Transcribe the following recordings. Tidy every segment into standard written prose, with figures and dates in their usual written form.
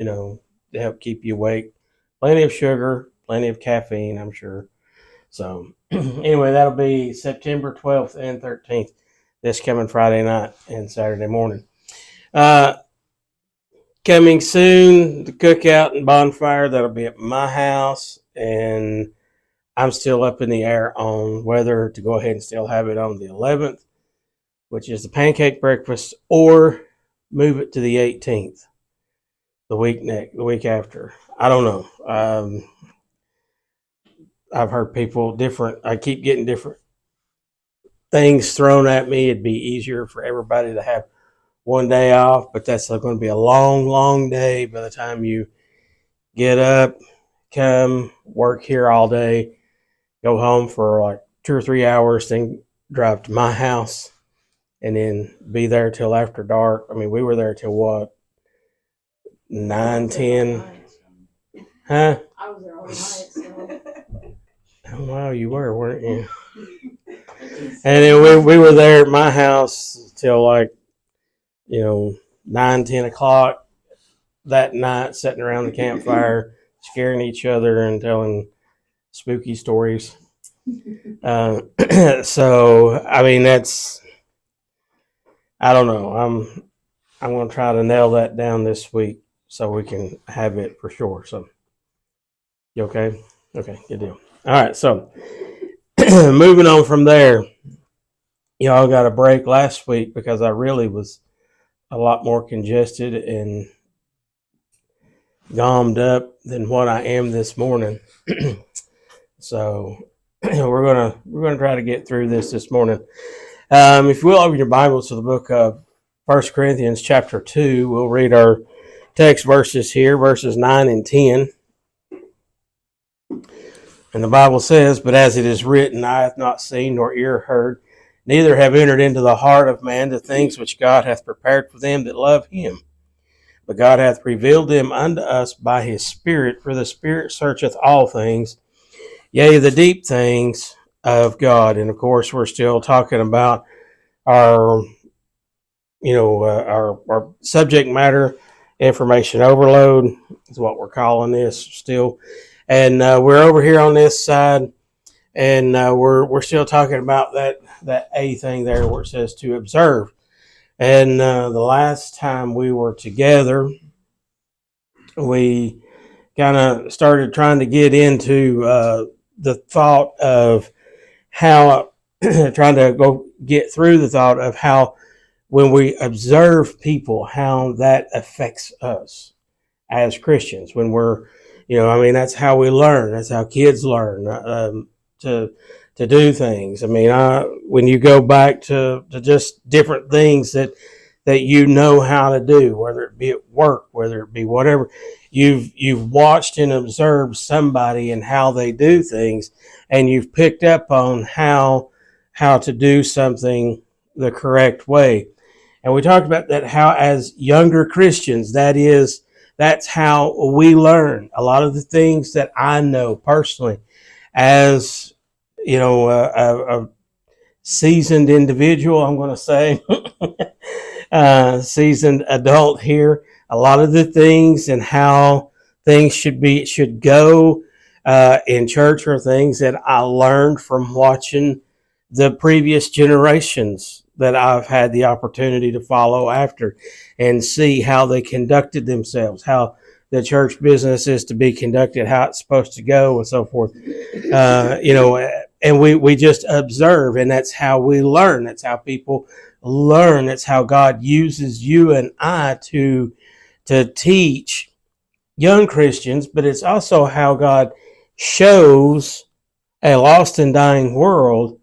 to help keep you awake. Plenty of sugar, plenty of caffeine, I'm sure. So anyway, that'll be September 12th and 13th, this coming Friday night and Saturday morning. Coming soon, the cookout and bonfire, that'll be at my house, and I'm still up in the air on whether to go ahead and still have it on the 11th, which is the pancake breakfast, or move it to the 18th, the week after. I don't know. I've heard people different. I keep getting different things thrown at me. It'd be easier for everybody to have one day off, but that's going to be a long, long day by the time you get up, come work here all day, go home for like 2 or 3 hours, then drive to my house, and then be there till after dark. I mean, we were there till what, 9, 10? Huh? I was there all night. So. Oh, wow, you weren't you? And then we were there at my house till like, 9, 10 o'clock that night, sitting around the campfire, scaring each other and telling spooky stories. So, I mean, I don't know. I'm going to try to nail that down this week so we can have it for sure. So, you okay? Okay, good deal. All right, so moving on from there, y'all got a break last week because I really was a lot more congested and gommed up than what I am this morning. So we're gonna try to get through this morning. If you will, open your Bibles to the book of 1 Corinthians chapter 2. We'll read our text verses here, verses 9 and 10. And the Bible says, "But as it is written, eye hath not seen, nor ear heard, neither have entered into the heart of man the things which God hath prepared for them that love him. But God hath revealed them unto us by his Spirit, for the Spirit searcheth all things, yea, the deep things of God." And of course, we're still talking about our subject matter, information overload is what we're calling this still. And we're over here on this side, and we're still talking about that A thing there where it says to observe. And the last time we were together, we kind of started trying to get into the thought of how, trying to go get through the thought of how when we observe people, how that affects us as Christians. When we're, that's how we learn. That's how kids learn to do things. I mean, when you go back to just different things that you know how to do, whether it be at work, whether it be whatever, you've watched and observed somebody and how they do things, and you've picked up on how to do something the correct way. And we talked about that, how as younger Christians, that's how we learn. A lot of the things that I know personally as, a seasoned individual, I'm going to say, seasoned adult here, a lot of the things and how things should go in church are things that I learned from watching the previous generations that I've had the opportunity to follow after and see how they conducted themselves, how the church business is to be conducted, how it's supposed to go, and so forth. And we just observe, and that's how we learn. That's how people learn. That's how God uses you and I to teach young Christians, but it's also how God shows a lost and dying world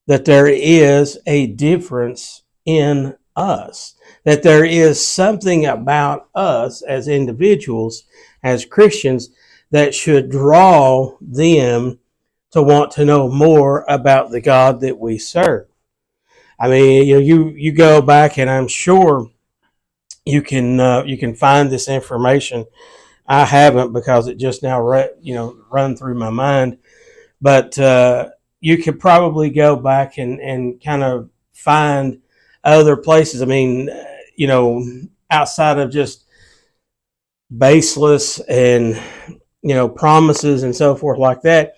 that there is a difference in us, that there is something about us as individuals, as Christians, that should draw them to want to know more about the God that we serve. I mean, you go back, and I'm sure you can find this information. I haven't, because it just now run through my mind, but you could probably go back and kind of find other places. I mean, outside of just baseless and, promises and so forth like that.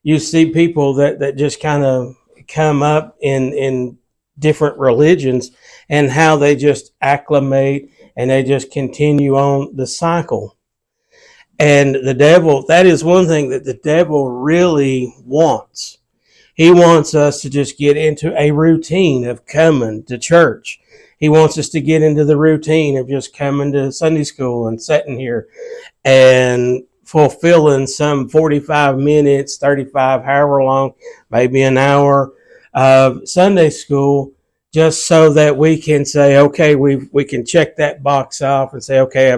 You see people that just kind of come up in different religions, and how they just acclimate and they just continue on the cycle. And the devil, that is one thing that the devil really wants. He wants us to just get into a routine of coming to church. He wants us to get into the routine of just coming to Sunday school and sitting here and fulfilling some 45 minutes, 35, however long, maybe an hour of Sunday school, just so that we can say, okay, we can check that box off and say, okay,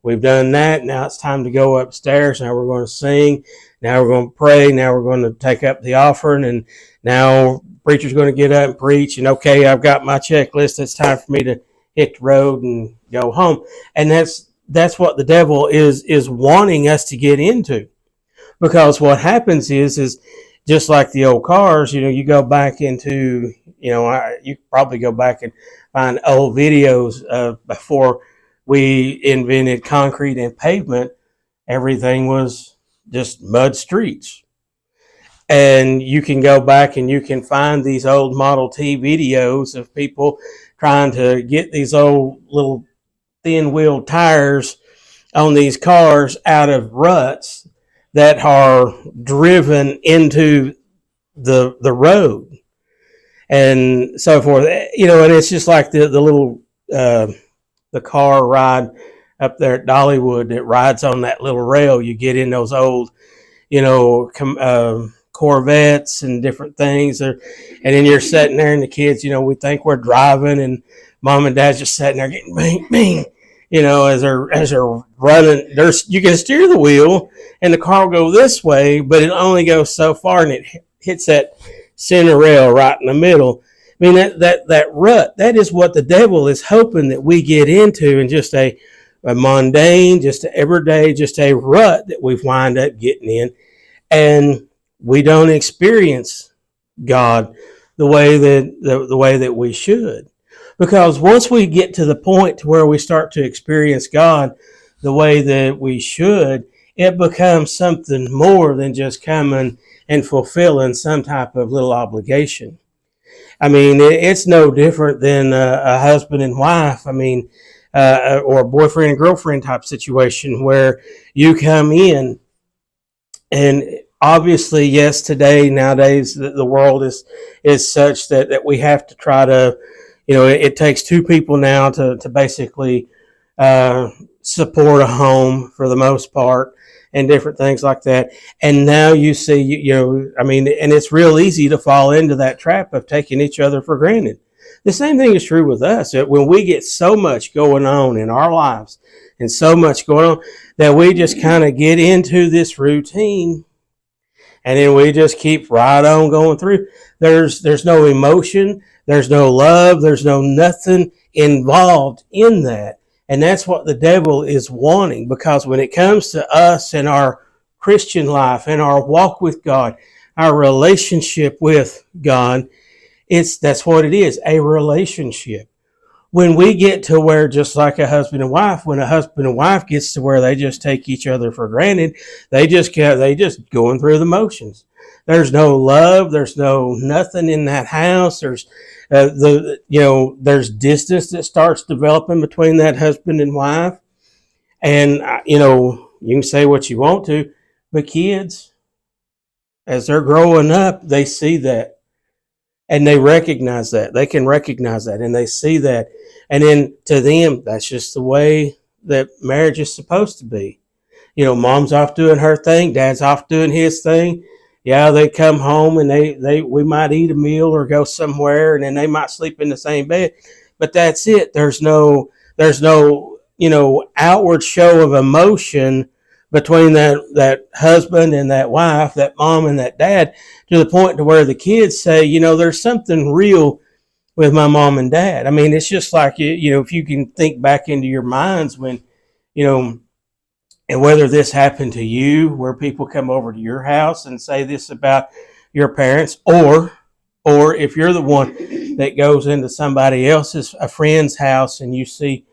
we've done that. Now it's time to go upstairs. Now we're going to sing. Now we're going to pray. Now we're going to take up the offering. And now preacher's going to get up and preach. And okay, I've got my checklist. It's time for me to hit the road and go home. And that's what the devil is wanting us to get into. Because what happens is just like the old cars, you go back into, you probably go back and find old videos before we invented concrete and pavement. Everything was just mud streets. And you can go back and you can find these old Model T videos of people trying to get these old little thin-wheeled tires on these cars out of ruts that are driven into the road and so forth. And it's just like the little the car ride up there at Dollywood that rides on that little rail. You get in those old, Corvettes and different things, and then you're sitting there, and the kids, we think we're driving, and mom and dad's just sitting there getting bing, bing, as they're running. You can steer the wheel, and the car will go this way, but it only goes so far, and it hits that center rail right in the middle. I mean, that rut, that is what the devil is hoping that we get into, and just a mundane, just an everyday, just a rut that we wind up getting in, and we don't experience God the way that we should. Because once we get to the point to where we start to experience God the way that we should, it becomes something more than just coming and fulfilling some type of little obligation. I mean, it's no different than a husband and wife. I mean, or a boyfriend and girlfriend type situation where you come in, and obviously, yes, nowadays, the world is such that we have to try to, it takes two people now to basically support a home for the most part, and different things like that. And now you see, and it's real easy to fall into that trap of taking each other for granted. The same thing is true with us. When we get so much going on in our lives and so much going on that we just kind of get into this routine, and then we just keep right on going through. There's no emotion, there's no love, there's no nothing involved in that. And that's what the devil is wanting, because when it comes to us and our Christian life and our walk with God, our relationship with God, that's what it is, a relationship. When we get to where, just like a husband and wife, when a husband and wife gets to where they just take each other for granted, they just going through the motions. There's no love. There's no nothing in that house. There's there's distance that starts developing between that husband and wife. And you can say what you want to, but kids, as they're growing up, they see that. And they recognize that. They can recognize that, and they see that. And then to them, that's just the way that marriage is supposed to be. Mom's off doing her thing, dad's off doing his thing. Yeah, they come home and we might eat a meal or go somewhere, and then they might sleep in the same bed. But that's it. There's no outward show of emotion between that husband and that wife, that mom and that dad, to the point to where the kids say, there's something real with my mom and dad. I mean, it's just like, if you can think back into your minds when, and whether this happened to you, where people come over to your house and say this about your parents, or if you're the one that goes into somebody else's, a friend's house, and you see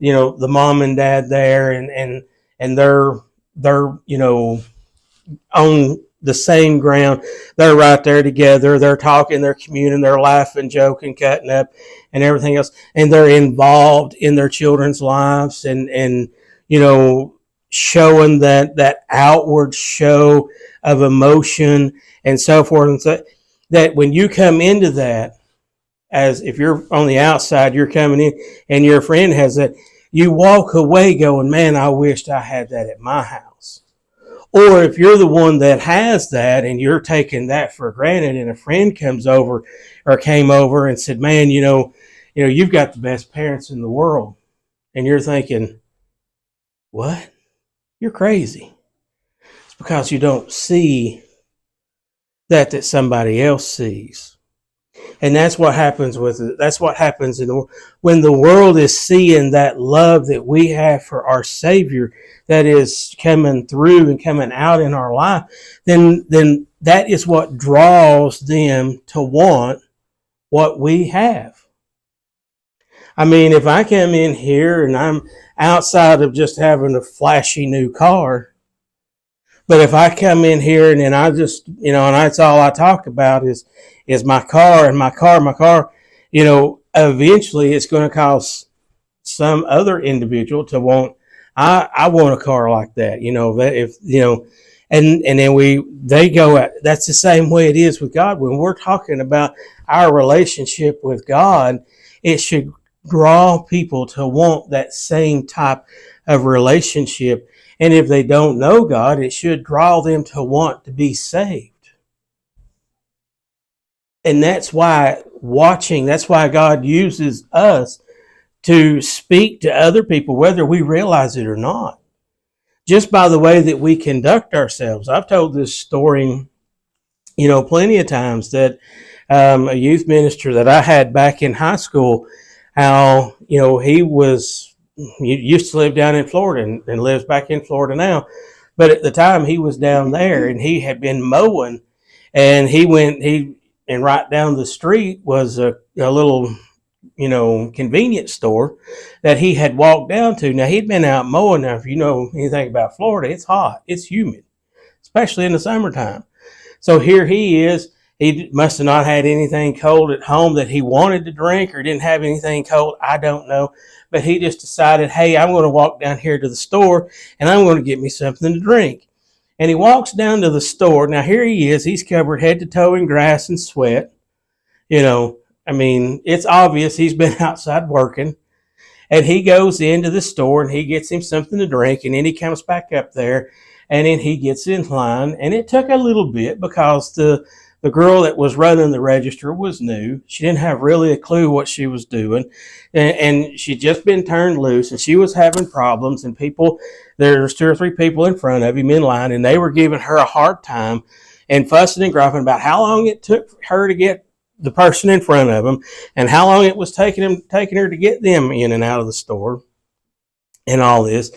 the mom and dad there, and they're on the same ground. They're right there together. They're talking, they're communing, they're laughing, joking, cutting up, and everything else. And they're involved in their children's lives, and showing that outward show of emotion and so forth. And so that when you come into that, as if you're on the outside, you're coming in, and your friend has that, you walk away going, "Man, I wished I had that at my house." Or if you're the one that has that and you're taking that for granted, and a friend comes over or came over and said, "Man, you've got the best parents in the world," and you're thinking, "What? You're crazy." It's because you don't see that somebody else sees. And that's what happens with it. That's what happens when the world is seeing that love that we have for our Savior that is coming through and coming out in our life. Then that is what draws them to want what we have. I mean, if I come in here and I'm outside of just having a flashy new car, but if I come in here and then I just, and that's all I talk about is my car and my car, eventually it's going to cause some other individual to want, I want a car like that, and then they go at, that's the same way it is with God. When we're talking about our relationship with God, it should draw people to want that same type of relationship. And if they don't know God, it should draw them to want to be saved. And that's why God uses us to speak to other people, whether we realize it or not, just by the way that we conduct ourselves. I've told this story, plenty of times, that a youth minister that I had back in high school, how, he used to live down in Florida and lives back in Florida now. But at the time he was down there and he had been mowing, and and right down the street was a little, convenience store that he had walked down to. Now he'd been out mowing. Now, if you know anything about Florida, it's hot, it's humid, especially in the summertime. So here he is. He must have not had anything cold at home that he wanted to drink, or didn't have anything cold. I don't know. But he just decided, hey, I'm going to walk down here to the store and I'm going to get me something to drink. And he walks down to the store. Now here he is. He's covered head to toe in grass and sweat. It's obvious he's been outside working. And he goes into the store and he gets him something to drink. And then he comes back up there and then he gets in line. And it took a little bit because the girl that was running the register was new. She didn't have really a clue what she was doing. And she'd just been turned loose and she was having problems. And there's 2 or 3 people in front of him in line, and they were giving her a hard time and fussing and gruffing about how long it took her to get the person in front of them and how long it was taking her to get them in and out of the store and all this.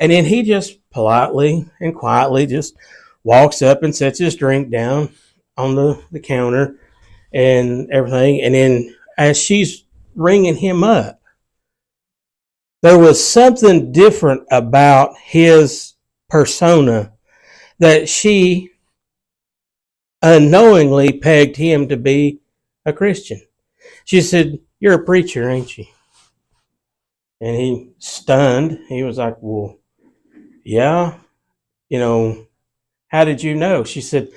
And then he just politely and quietly just walks up and sets his drink down on the counter and everything. And then as she's ringing him up, there was something different about his persona that she unknowingly pegged him to be a Christian. She said, "You're a preacher, ain't you?" And he, stunned, he was like, "Well, yeah, how did you know?" She said,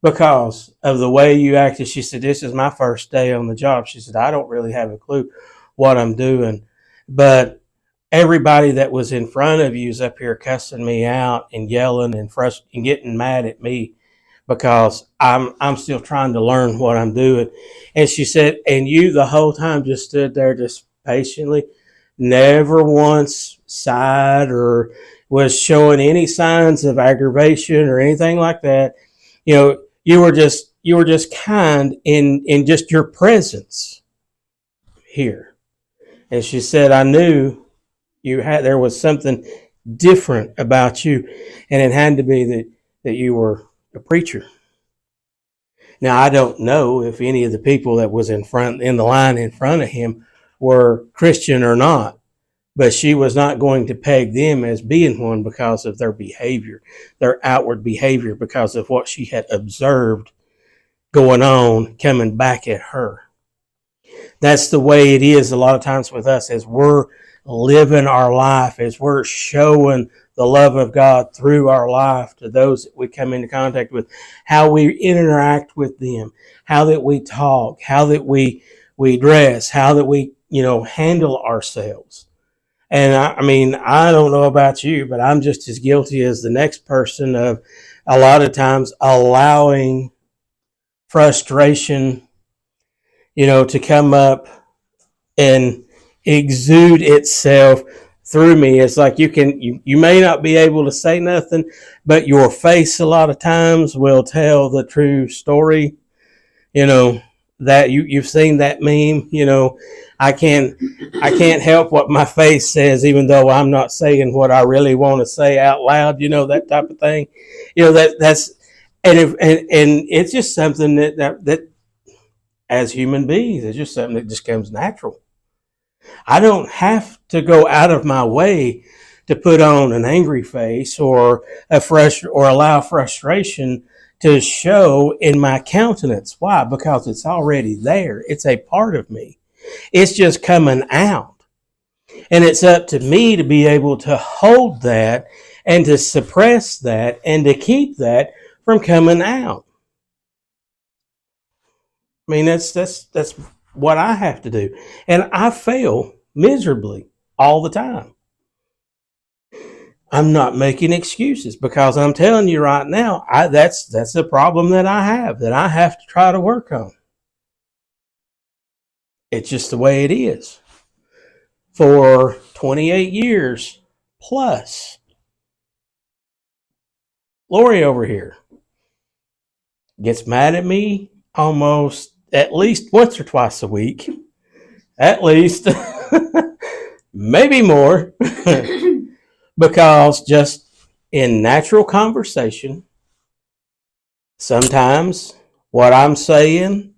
"Because of the way you acted." She said, "This is my first day on the job." She said, "I don't really have a clue what I'm doing, but everybody that was in front of you is up here cussing me out and yelling and and getting mad at me because I'm still trying to learn what I'm doing." And she said, "And you the whole time just stood there just patiently, never once sighed or was showing any signs of aggravation or anything like that. You were just kind in just your presence here." And she said, "I knew there was something different about you, and it had to be that you were a preacher." Now, I don't know if any of the people that was in the line in front of him were Christian or not, but she was not going to peg them as being one because of their behavior, their outward behavior, because of what she had observed going on coming back at her. That's the way it is a lot of times with us as we're living our life, as we're showing the love of God through our life to those that we come into contact with, how we interact with them, how that we talk, how that we dress, how that we, handle ourselves. And I mean, I don't know about you, but I'm just as guilty as the next person of a lot of times allowing frustration, to come up and exude itself through me. It's like you may not be able to say nothing, but your face a lot of times will tell the true story. That you've seen that meme. I can't help what my face says, even though I'm not saying what I really want to say out loud. That type of thing. That's and it's just something that as human beings, it's just something that just comes natural. I don't have to go out of my way to put on an angry face or allow frustration to show in my countenance. Why? Because it's already there. It's a part of me. It's just coming out. And it's up to me to be able to hold that and to suppress that and to keep that from coming out. I mean, that's what I have to do. And I fail miserably all the time. I'm not making excuses because I'm telling you right now, that's a problem that I have to try to work on. It's just the way it is. For 28 years plus, Lori over here gets mad at me almost at least once or twice a week. At least. Maybe more. Because just in natural conversation, sometimes what I'm saying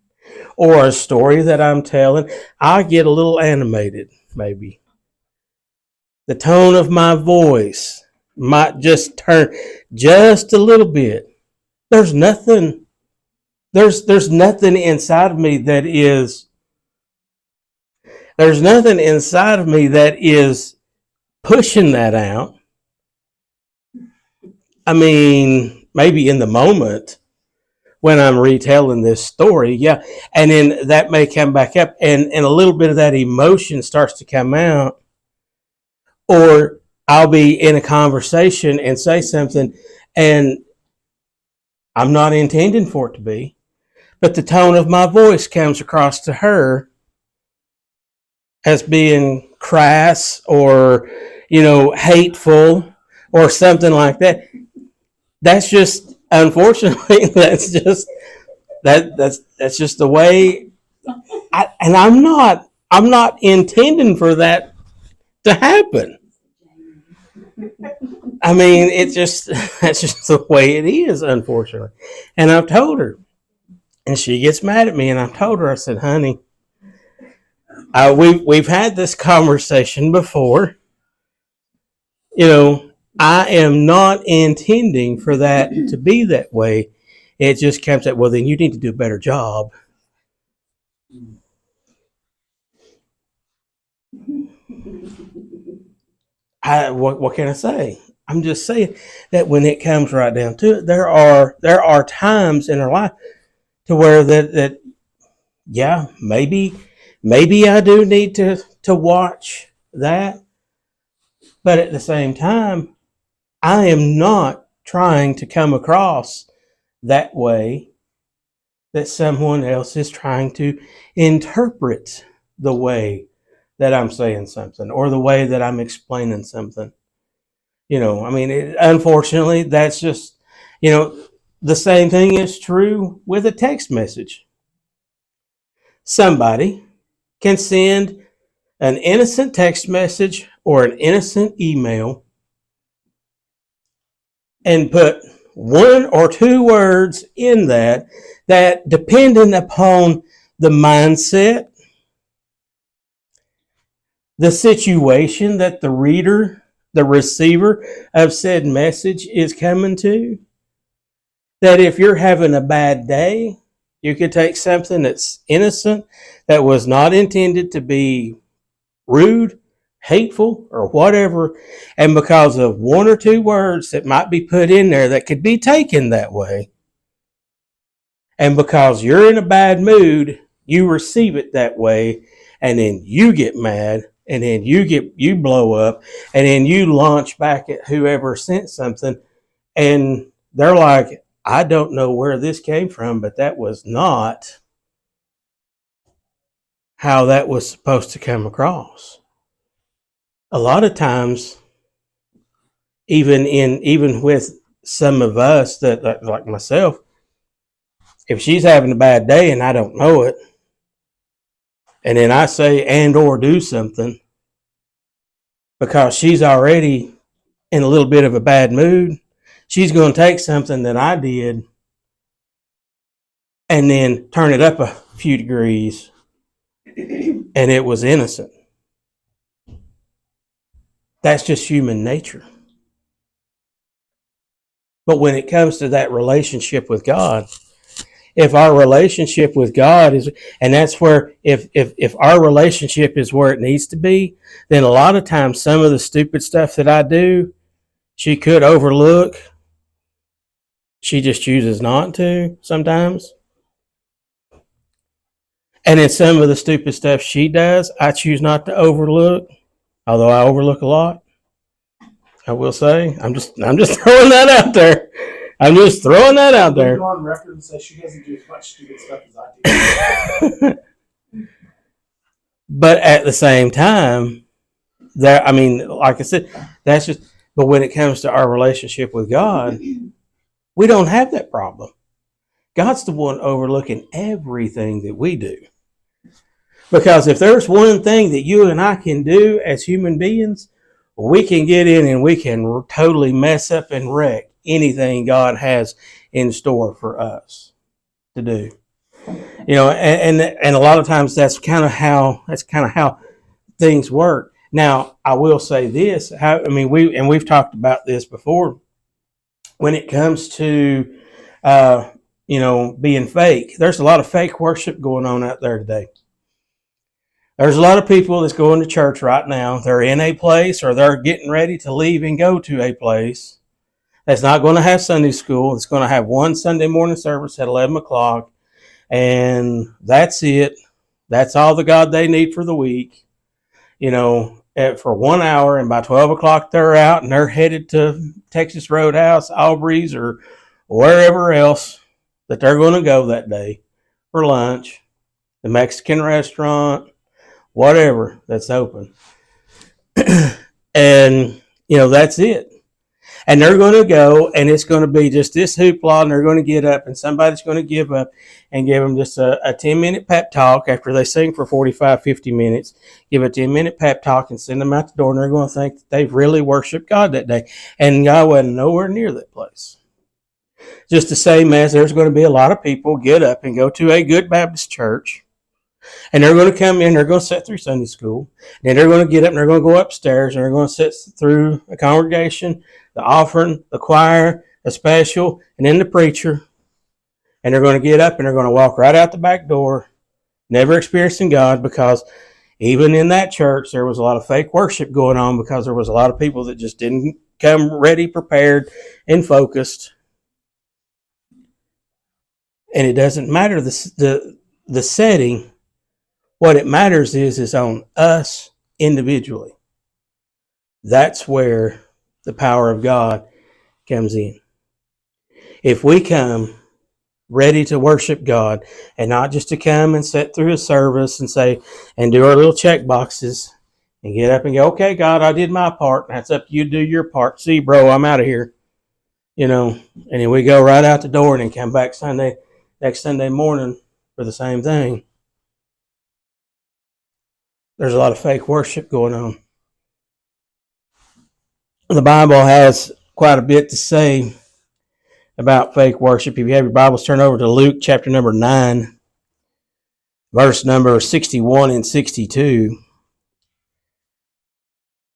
or a story that I'm telling, I get a little animated, maybe. The tone of my voice might just turn just a little bit. There's nothing inside of me that is pushing that out. I mean, maybe in the moment when I'm retelling this story, yeah, and then that may come back up, and a little bit of that emotion starts to come out, or I'll be in a conversation and say something, and I'm not intending for it to be, but the tone of my voice comes across to her as being crass or, hateful or something like that. That's just, unfortunately, that's just the way. I'm not intending for that to happen. I mean, that's just the way it is, unfortunately. And I've told her, and she gets mad at me, and I've told her, I said, honey, we've had this conversation before. I am not intending for that to be that way. It just comes out, well, then you need to do a better job. What can I say? I'm just saying that when it comes right down to it, there are times in our life to where that yeah, maybe I do need to watch that. But at the same time, I am not trying to come across that way that someone else is trying to interpret the way that I'm saying something or the way that I'm explaining something. I mean, unfortunately, that's just, the same thing is true with a text message. Somebody can send an innocent text message or an innocent email and put one or two words in that depending upon the mindset, the situation that the reader, the receiver of said message is coming to. That if you're having a bad day, you could take something that's innocent, that was not intended to be rude, hateful, or whatever, and because of one or two words that might be put in there that could be taken that way, and because you're in a bad mood, you receive it that way, and then you get mad, and then you blow up, and then you launch back at whoever sent something, and they're like, I don't know where this came from, but that was not how that was supposed to come across. A lot of times, even with some of us that like myself, if she's having a bad day and I don't know it, and then I say and or do something because she's already in a little bit of a bad mood, she's going to take something that I did and then turn it up a few degrees, and it was innocent. That's just human nature. But when it comes to that relationship with God, if our relationship with God is, and that's where, if our relationship is where it needs to be, then a lot of times some of the stupid stuff that I do, she could overlook. She just chooses not to sometimes. And then some of the stupid stuff she does, I choose not to overlook, although I overlook a lot. I will say, I'm just throwing that out there. I'm just throwing that out there. Go on record and say she doesn't do as much stupid stuff as I do. But at the same time, I mean, like I said, that's just. But when it comes to our relationship with God, we don't have that problem. God's the one overlooking everything that we do. Because if there's one thing that you and I can do as human beings, we can get in and we can totally mess up and wreck anything God has in store for us to do. You know, and a lot of times that's kind of how things work. Now, I will say this. We've talked about this before. When it comes to being fake, there's a lot of fake worship going on out there today. There's a lot of people that's going to church right now. They're in a place or they're getting ready to leave and go to a place that's not going to have Sunday school. It's going to have one Sunday morning service at 11 o'clock. And that's it. That's all the God they need for the week. For 1 hour. And by 12 o'clock, they're out and they're headed to Texas Roadhouse, Aubrey's, or wherever else that they're going to go that day for lunch, the Mexican restaurant, whatever that's open. And, that's it. And they're going to go, and it's going to be just this hoopla, and they're going to get up, and somebody's going to give up and give them just a 10-minute pep talk after they sing for 45, 50 minutes, give a 10-minute pep talk and send them out the door, and they're going to think that they've really worshiped God that day. And God wasn't nowhere near that place. Just the same as there's going to be a lot of people get up and go to a good Baptist church, and they're going to come in, they're going to sit through Sunday school, and they're going to get up and they're going to go upstairs, and they're going to sit through a congregation, the offering, the choir, the special, and then the preacher. And they're going to get up and they're going to walk right out the back door, never experiencing God, because even in that church, there was a lot of fake worship going on because there was a lot of people that just didn't come ready, prepared, and focused. And it doesn't matter the setting. What it matters is on us individually. That's where the power of God comes in. If we come ready to worship God and not just to come and sit through a service and say and do our little check boxes and get up and go, okay, God, I did my part. That's up to you to do your part. See, bro, I'm out of here. And then we go right out the door and then come back next Sunday morning for the same thing. There's a lot of fake worship going on. The Bible has quite a bit to say about fake worship. If you have your Bibles, turn over to Luke chapter number 9, verse number 61 and 62.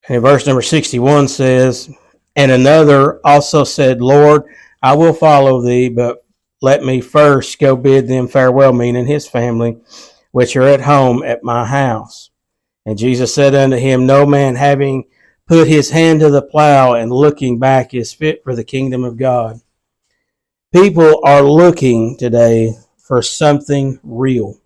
And in verse number 61 says, and another also said, Lord, I will follow thee, but let me first go bid them farewell, meaning his family, which are at home at my house. And Jesus said unto him, no man having put his hand to the plow and looking back is fit for the kingdom of God. People are looking today for something real.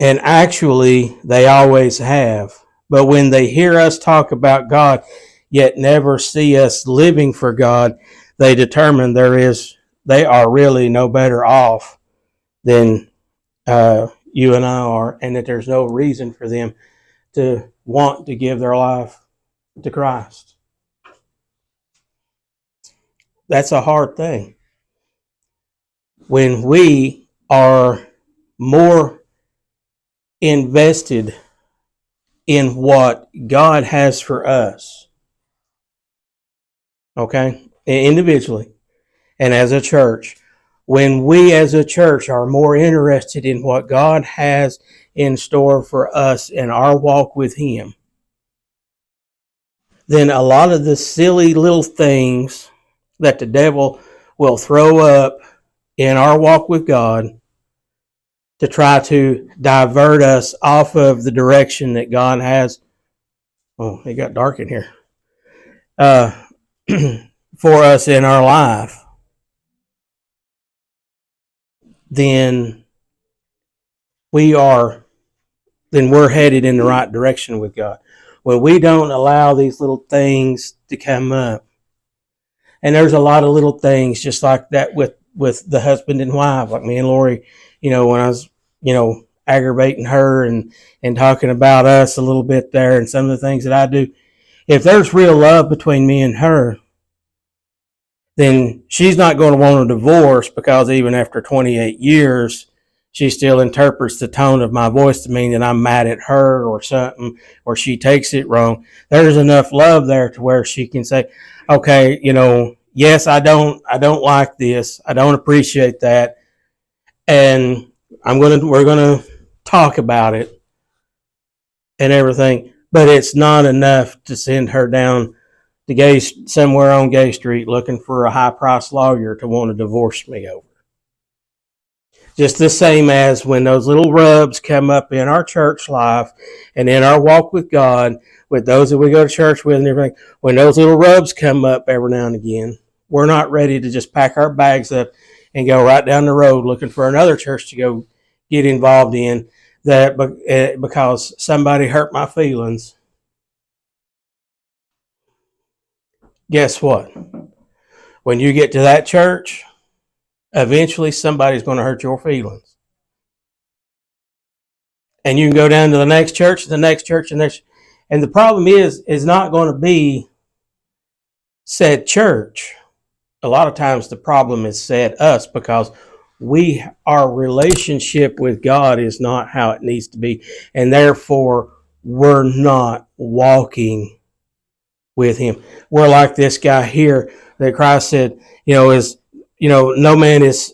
And actually, they always have. But when they hear us talk about God, yet never see us living for God, they determine they are really no better off than you and I are, and that there's no reason for them to want to give their life to Christ. That's a hard thing. When we are more invested in what God has for us, okay, individually and as a church, when we as a church are more interested in what God has in store for us in our walk with Him, then a lot of the silly little things that the devil will throw up in our walk with God to try to divert us off of the direction that God has. Oh, it got dark in here. For us in our life, then we're headed in the right direction with God. When we don't allow these little things to come up, and there's a lot of little things just like that with the husband and wife, like me and Lori, when I was, aggravating her and talking about us a little bit there and some of the things that I do. If there's real love between me and her, then she's not going to want a divorce, because even after 28 years, she still interprets the tone of my voice to mean that I'm mad at her or something, or she takes it wrong. There's enough love there to where she can say, okay, yes, I don't like this. I don't appreciate that. And we're going to talk about it and everything, but it's not enough to send her down to somewhere on Gay Street looking for a high-priced lawyer to want to divorce me over. Just the same as when those little rubs come up in our church life and in our walk with God, with those that we go to church with and everything, when those little rubs come up every now and again, we're not ready to just pack our bags up and go right down the road looking for another church to go get involved in, that because somebody hurt my feelings. Guess what? When you get to that church, eventually somebody's going to hurt your feelings. And you can go down to the next church, the next church, and next. And the problem is not going to be said church. A lot of times the problem is said us, because our relationship with God is not how it needs to be. And therefore, we're not walking with Him. We're like this guy here that Christ said, no man is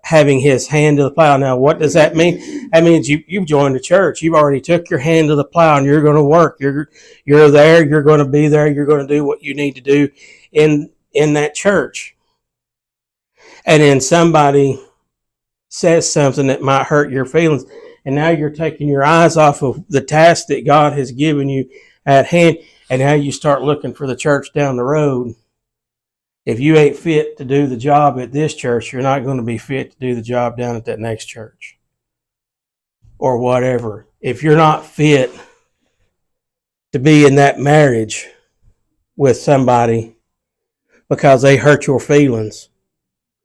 having his hand to the plow. Now, what does that mean? That means you've joined the church. You've already took your hand to the plow, and you're going to work. You're there. You're going to be there. You're going to do what you need to do in that church. And then somebody says something that might hurt your feelings, and now you're taking your eyes off of the task that God has given you at hand, and now you start looking for the church down the road. If you ain't fit to do the job at this church, you're not going to be fit to do the job down at that next church or whatever. If you're not fit to be in that marriage with somebody because they hurt your feelings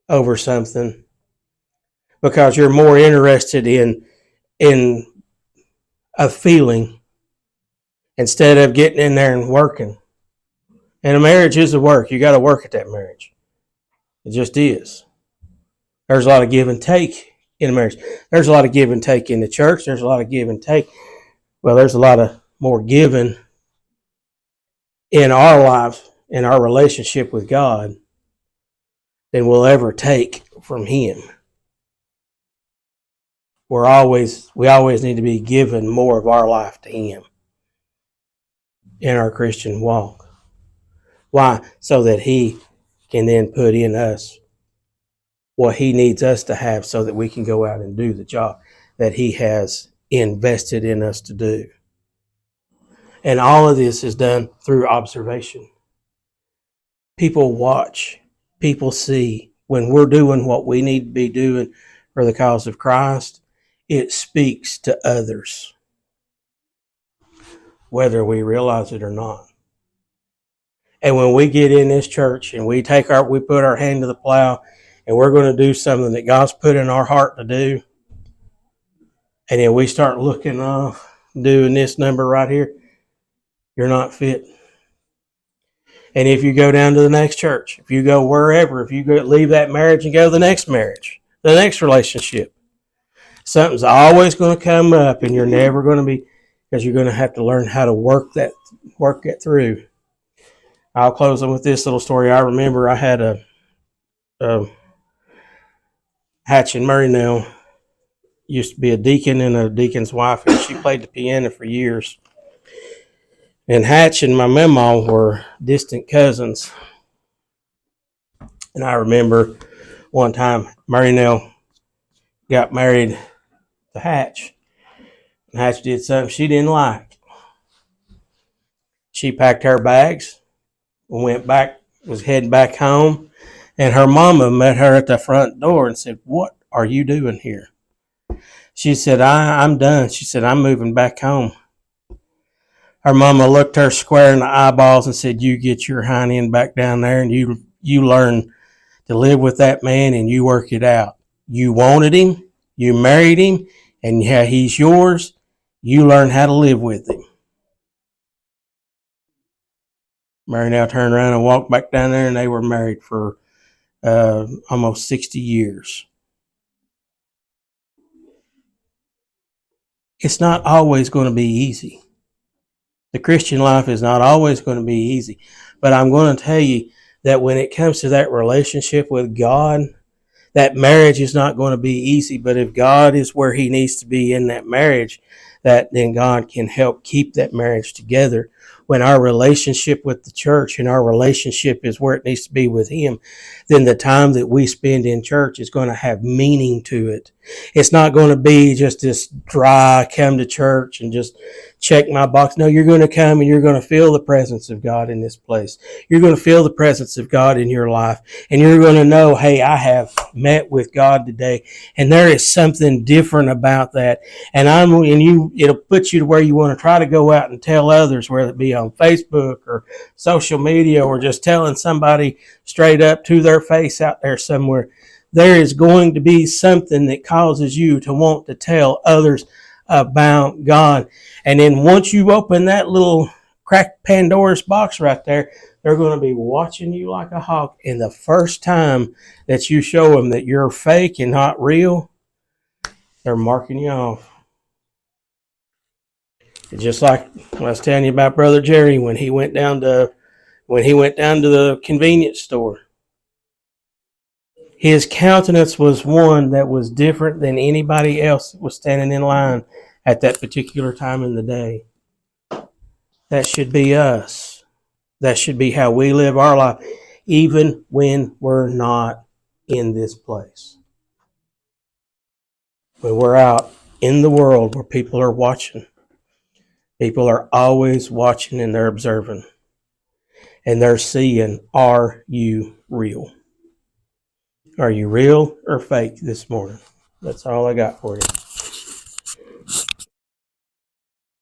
over something, because you're more interested in a feeling instead of getting in there and working. And a marriage is a work. You got to work at that marriage. It just is. There's a lot of give and take in a marriage. There's a lot of give and take in the church. There's a lot of give and take. Well, there's a lot of more giving in our lives, in our relationship with God, than we'll ever take from Him. we always need to be giving more of our life to Him in our Christian walk. Why? So that He can then put in us what He needs us to have so that we can go out and do the job that He has invested in us to do. And all of this is done through observation. People watch, people see. When we're doing what we need to be doing for the cause of Christ, it speaks to others, whether we realize it or not. And when we get in this church and we put our hand to the plow and we're going to do something that God's put in our heart to do, and then we start looking off, doing this number right here, you're not fit. And if you go down to the next church, if you go wherever, if you go leave that marriage and go to the next marriage, the next relationship, something's always going to come up, and you're never going to be, because you're going to have to learn how to work it through. I'll close with this little story. I remember I had a Hatch in Murray used to be a deacon and a deacon's wife, and she played the piano for years. And Hatch and my mama were distant cousins. And I remember one time Murray got married to Hatch. And Hatch did something she didn't like. She packed her bags and was heading back home. And her mama met her at the front door and said, "What are you doing here?" She said, I'm done. She said, "I'm moving back home." Her mama looked her square in the eyeballs and said, "You get your hind end back down there and you learn to live with that man and you work it out. You wanted him, you married him, and yeah, he's yours. You learn how to live with him." Mary turned around and walked back down there, and they were married for almost 60 years. It's not always going to be easy. The Christian life is not always going to be easy. But I'm going to tell you that when it comes to that relationship with God, that marriage is not going to be easy. But if God is where He needs to be in that marriage, then God can help keep that marriage together. When our relationship with the church and our relationship is where it needs to be with Him, then the time that we spend in church is going to have meaning to it. It's not going to be just this dry, come to church and just check my box. No, you're going to come and you're going to feel the presence of God in this place. You're going to feel the presence of God in your life. And you're going to know, hey, I have met with God today. And there is something different about that. And it'll put you to where you want to try to go out and tell others, whether it be on Facebook or social media or just telling somebody straight up to their face out there somewhere. There is going to be something that causes you to want to tell others about God. And then once you open that little cracked Pandora's box right there, they're going to be watching you like a hawk. And the first time that you show them that you're fake and not real, they're marking you off. It's just like I was telling you about Brother Jerry when he went down to the convenience store. His countenance was one that was different than anybody else that was standing in line at that particular time in the day. That should be us. That should be how we live our life, even when we're not in this place. When we're out in the world where people are watching, people are always watching and they're observing. And they're seeing, are you real? Are you real or fake this morning? That's all I got for you.